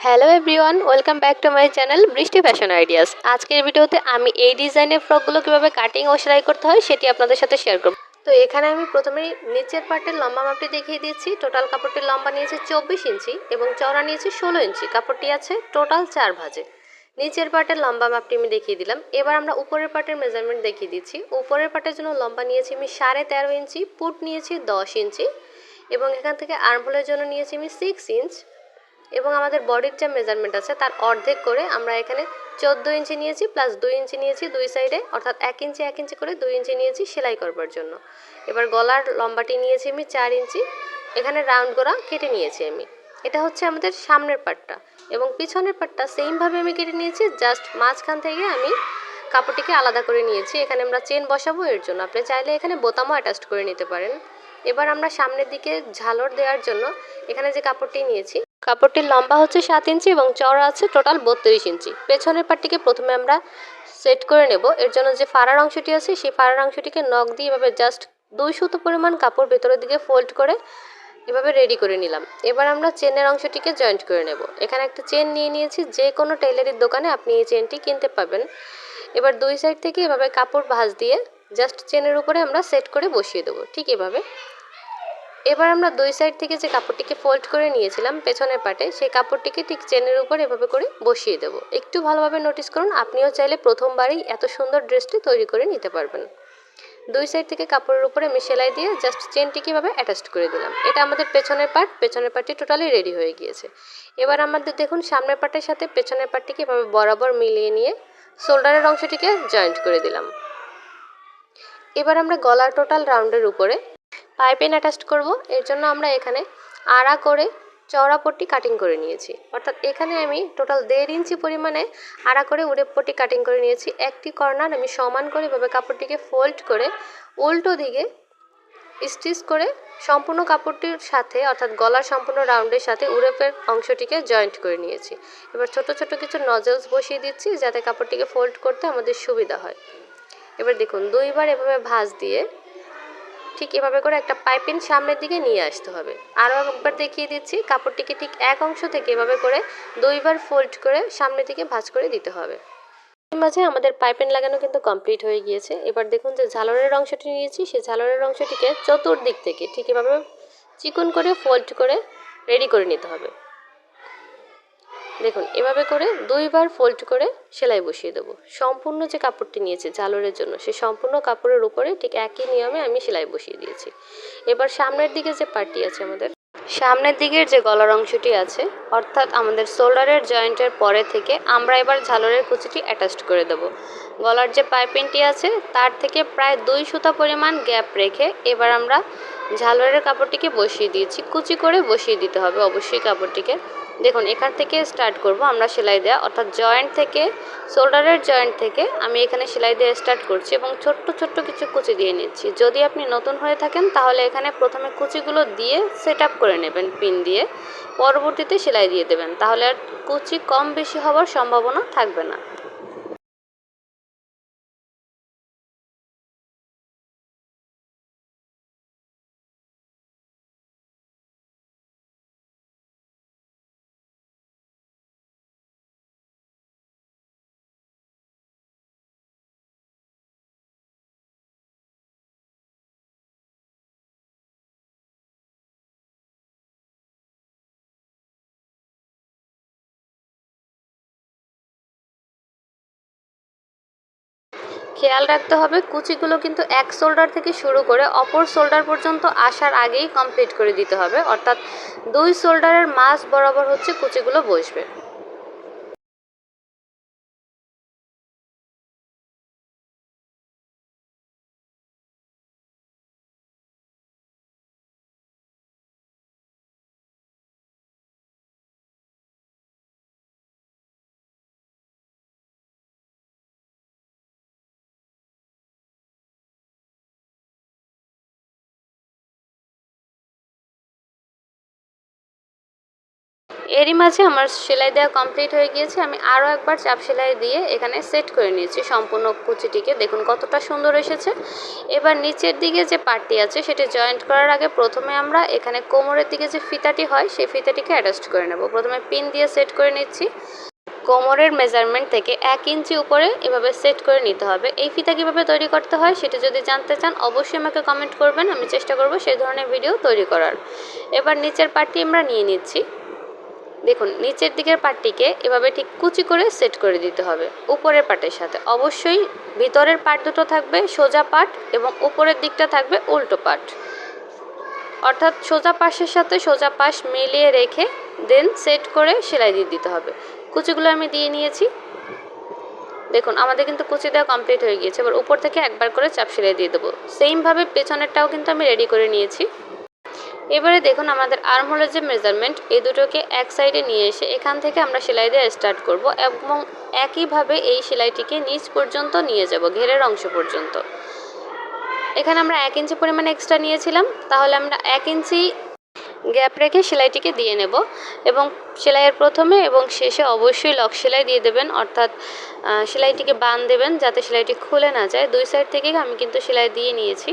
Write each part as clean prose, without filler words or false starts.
Hello everyone, welcome back to my channel বৃষ্টি fashion ideas. আজকের ভিডিওতে আমি এই ডিজাইনের ফ্রকগুলো কীভাবে কাটিং ও সেলাই করতে হয় সেটি আপনাদের সাথে শেয়ার করব। তো এখানে আমি প্রথমেই নিচের পার্টের লম্বা মাপটি দেখিয়ে দিচ্ছি। টোটাল কাপড়টির লম্বা নিয়েছি 24 ইঞ্চি এবং চওড়া নিয়েছি 16 ইঞ্চি। কাপড়টি আছে টোটাল 4 ভাঁজে। নিচের পার্টের লম্বা মাপটি আমি দেখিয়ে দিলাম। এবার আমরা উপরের পার্টের মেজারমেন্ট দেখিয়ে দিচ্ছি। উপরের পার্টের জন্য লম্বা নিয়েছি আমি 13.5 ইঞ্চি, পুট নিয়েছি 10 ইঞ্চি এবং এখান থেকে আর্মহোলের জন্য নিয়েছি আমি 6 ইঞ্চ এবং আমাদের বডির যে মেজারমেন্ট আছে তার অর্ধেক করে আমরা এখানে 14 ইঞ্চি নিয়েছি প্লাস 2 ইঞ্চি নিয়েছি দুই সাইডে, অর্থাৎ 1 ইঞ্চি 1 ইঞ্চি করে 2 ইঞ্চি নিয়েছি সেলাই করবার জন্য। এবার গলার লম্বাটি নিয়েছি আমি 4 ইঞ্চি, এখানে রাউন্ড করা কেটে নিয়েছি আমি। এটা হচ্ছে আমাদের সামনের পার্টটা এবং পিছনের পার্টটা সেমভাবে আমি কেটে নিয়েছি, জাস্ট মাঝখান থেকে আমি কাপড়টিকে আলাদা করে নিয়েছি। এখানে আমরা চেন বসাবো, এর জন্য আপনি চাইলে এখানে বোতামও অ্যাটাচ করে নিতে পারেন। এবার আমরা সামনের দিকে ঝালর দেওয়ার জন্য এখানে যে কাপড়টি নিয়েছি, কাপড়টির লম্বা হচ্ছে 7 ইঞ্চি এবং চওড়া আছে টোটাল 32 ইঞ্চি। পেছনের পাটটিকে প্রথমে আমরা সেট করে নেব। এর জন্য যে ফাড়ার অংশটি আছে সেই ফাড়ার অংশটিকে নখ দিয়ে এভাবে জাস্ট 2 সুতো পরিমাণ কাপড় ভেতরের দিকে ফোল্ড করে এভাবে রেডি করে নিলাম। এবার আমরা চেনের অংশটিকে জয়েন্ট করে নেব। এখানে একটা চেন নিয়ে নিয়েছি, যে কোনো টেইলারের দোকানে আপনি এই চেনটি কিনতে পাবেন। এবার দুই সাইড থেকে এভাবে কাপড় ভাঁজ দিয়ে জাস্ট চেনের উপরে আমরা সেট করে বসিয়ে দেবো, ঠিক এভাবে। এবার আমরা দুই সাইড থেকে যে কাপড়টিকে ফোল্ড করে নিয়েছিলাম পেছনের পাটে, সেই কাপড়টিকে ঠিক চেনের উপর এভাবে করে বসিয়ে দেবো। একটু ভালোভাবে নোটিস করুন, আপনিও চাইলে প্রথমবারই এত সুন্দর ড্রেসটি তৈরি করে নিতে পারবেন। দুই সাইড থেকে কাপড়ের উপরে আমি সেলাই দিয়ে জাস্ট চেনটিকে এভাবে অ্যাটাচ করে দিলাম। এটা আমাদের পেছনের পার্ট, পেছনের পার্টটি টোটালি রেডি হয়ে গিয়েছে। এবার আমাদের দেখুন সামনের পার্টের সাথে পেছনের পার্টটিকে এভাবে বরাবর মিলিয়ে নিয়ে শোল্ডারের অংশটিকে জয়েন্ট করে দিলাম। এবার আমরা গলার টোটাল রাউন্ডের উপরে পাইপিং অ্যাটাচ করব। এর জন্য আমরা এখানে আড়া করে চওড়া পট্টি কাটিং করে নিয়েছি, অর্থাৎ এখানে আমি টোটাল 1.5 ইঞ্চি পরিমাণে আড়া করে উড়ে পট্টি কাটিং করে নিয়েছি। একটি কর্নার আমি সমান করে এভাবে কাপড়টিকে ফোল্ড করে উল্টো দিকে স্টিচ করে সম্পূর্ণ কাপড়টির সাথে, অর্থাৎ গলার সম্পূর্ণ রাউন্ডের সাথে উড়েপের অংশটিকে জয়েন্ট করে নিয়েছি। এবার ছোট ছোট কিছু নজলস বসিয়ে দিচ্ছি যাতে কাপড়টিকে ফোল্ড করতে আমাদের সুবিধা হয়। এবার দেখুন দুইবার এভাবে ভাঁজ দিয়ে ঠিক এভাবে করে একটা পাইপিং সামনের দিকে নিয়ে আসতে হবে। আরও একবার দেখিয়ে দিচ্ছি, কাপড়টিকে ঠিক এক অংশ থেকে এভাবে করে দুইবার ফোল্ড করে সামনের দিকে ভাঁজ করে দিতে হবে। এর মাঝে আমাদের পাইপিং লাগানো কিন্তু কমপ্লিট হয়ে গিয়েছে। এবার দেখুন যে ঝালরের অংশটি নিয়েছি, সেই ঝালরের অংশটিকে চতুর্দিক থেকে ঠিক এভাবে চিকন করে ফোল্ড করে রেডি করে নিতে হবে। দেখুন এভাবে করে দুইবার ফোল্ড করে সেলাই বসিয়ে দেবো। সম্পূর্ণ যে কাপড়টি নিয়েছি ঝালরের জন্য সেই সম্পূর্ণ কাপড়ের উপরে ঠিক একই নিয়মে আমি সেলাই বসিয়ে দিয়েছি। এবার সামনের দিকে যে পার্টটি আছে আমাদের, সামনের দিকের যে গলার অংশটি আছে, অর্থাৎ আমাদের শোল্ডারের জয়েন্টের পরে থেকে আমরা এবার ঝালরের কুচিটি অ্যাটাচ করে দেব। গলার যে পাইপিংটি আছে তার থেকে প্রায় 2 সুতা পরিমাণ গ্যাপ রেখে এবার আমরা ঝালরের কাপড়টিকে বসিয়ে দিয়েছি। কুচি করে বসিয়ে দিতে হবে অবশ্যই কাপড়টিকে। দেখুন এখান থেকে স্টার্ট করব আমরা সেলাই দেওয়া, অর্থাৎ জয়েন্ট থেকে, শোল্ডারের জয়েন্ট থেকে আমি এখানে সেলাই দিয়ে স্টার্ট করছি এবং ছোট্ট ছোট্ট কিছু কুচি দিয়ে নিচ্ছি। যদি আপনি নতুন হয়ে থাকেন তাহলে এখানে প্রথমে কুচিগুলো দিয়ে সেট আপ করে নেবেন পিন দিয়ে, পরবর্তীতে সেলাই দিয়ে দেবেন, তাহলে আর কুচি কম বেশি হওয়ার সম্ভাবনা থাকবে না। খেয়াল রাখতে হবে কুচিগুলো কিন্তু এক শোল্ডার থেকে শুরু করে অপর শোল্ডার পর্যন্ত আসার আগেই কমপ্লিট করে দিতে হবে, অর্থাৎ দুই শোল্ডারের মাঝ বরাবর হচ্ছে কুচিগুলো বসবে। এরই মাঝে আমার সেলাই দেওয়া কমপ্লিট হয়ে গিয়েছে। আমি আরও একবার চাপ সেলাই দিয়ে এখানে সেট করে নিয়েছি সম্পূর্ণ কুচিটিকে। দেখুন কতটা সুন্দর এসেছে। এবার নিচের দিকে যে পার্টটি আছে সেটি জয়েন্ট করার আগে প্রথমে আমরা এখানে কোমরের দিকে যে ফিতাটি হয় সেই ফিতাটিকে অ্যাডজাস্ট করে নেব। প্রথমে পিন দিয়ে সেট করে নিচ্ছি। কোমরের মেজারমেন্ট থেকে 1 ইঞ্চি উপরে এভাবে সেট করে নিতে হবে। এই ফিতা কীভাবে তৈরি করতে হয় সেটি যদি জানতে চান অবশ্যই আমাকে কমেন্ট করবেন, আমি চেষ্টা করব সেই ধরনের ভিডিও তৈরি করার। এবার নিচের পার্টটি আমরা নিয়ে নিচ্ছি। দেখুন নিচের দিকের পার্টটিকে এভাবে ঠিক কুচি করে সেট করে দিতে হবে উপরের পার্টের সাথে। অবশ্যই ভিতরের পার্ট দুটো থাকবে সোজা পার্ট এবং উপরের দিকটা থাকবে উল্টো পার্ট, অর্থাৎ সোজা পাশের সাথে সোজা পাশ মিলিয়ে রেখে দেন সেট করে সেলাই দিয়ে দিতে হবে। কুচিগুলো আমি দিয়ে নিয়েছি। দেখুন আমাদের কিন্তু কুচি দেওয়া কমপ্লিট হয়ে গিয়েছে। এবার উপর থেকে একবার করে চাপ সেলাই দিয়ে দেবো। সেমভাবে পেছনেরটাও কিন্তু আমি রেডি করে নিয়েছি। এবারে দেখুন আমাদের আর্মহোলের যে মেজারমেন্ট এই দুটোকে এক সাইডে নিয়ে এসে এখান থেকে আমরা সেলাই দিয়ে স্টার্ট করব এবং একইভাবে এই সেলাইটিকে নিচ পর্যন্ত নিয়ে যাব, ঘেরের অংশ পর্যন্ত। এখানে আমরা 1 ইঞ্চি পরিমাণে এক্সট্রা নিয়েছিলাম, তাহলে আমরা 1 ইঞ্চি গ্যাপ রেখে সেলাইটিকে দিয়ে নেব এবং সেলাইয়ের প্রথমে এবং শেষে অবশ্যই লক সেলাই দিয়ে দেবেন, অর্থাৎ সেলাইটিকে বাঁধ দেবেন যাতে সেলাইটি খুলে না যায়। দুই সাইড থেকে আমি কিন্তু সেলাই দিয়ে নিয়েছি।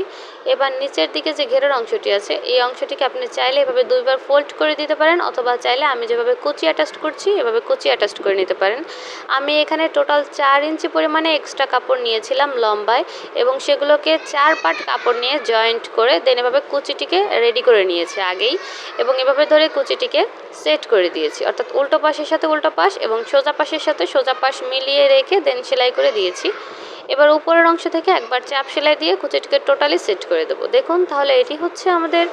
এবার নিচের দিকে যে ঘেরের অংশটি আছে এই অংশটিকে আপনি চাইলে এভাবে 2বার ফোল্ড করে দিতে পারেন, অথবা চাইলে আমি যেভাবে কুচি অ্যাটাচ করছি এভাবে কুচি অ্যাটাচ করে নিতে পারেন। আমি এখানে টোটাল 4 ইঞ্চি পরিমাণে এক্সট্রা কাপড় নিয়েছিলাম লম্বায় এবং সেগুলোকে 4 পার্ট কাপড় নিয়ে জয়েন্ট করে দেন এভাবে কুচিটিকে রেডি করে নিয়েছি আগেই এবং এভাবে ধরে কুচিটিকে সেট করে দিয়েছি, অর্থাৎ উল্টো পাশের সাথে উল্টো পাশ এবং সোজা পাশের সাথে সোজা পাশ মিলিয়ে রেখে দেন সেলাই করে দিয়েছি। এবার উপরের অংশ থেকে একবার চাপ সেলাই দিয়ে কুচিটিকে টোটালি সেট করে দেবো। দেখুন তাহলে এটি হচ্ছে আমাদের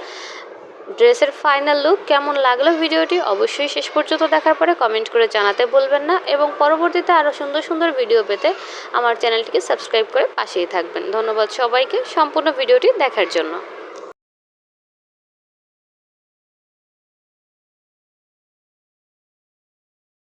ড্রেসের ফাইনাল লুক। কেমন লাগলো ভিডিওটি অবশ্যই শেষ পর্যন্ত দেখার পরে কমেন্ট করে জানাতে ভুলবেন না এবং পরবর্তীতে আরও সুন্দর সুন্দর ভিডিও পেতে আমার চ্যানেলটিকে সাবস্ক্রাইব করে পাশেই থাকবেন। ধন্যবাদ সবাইকে সম্পূর্ণ ভিডিওটি দেখার জন্য।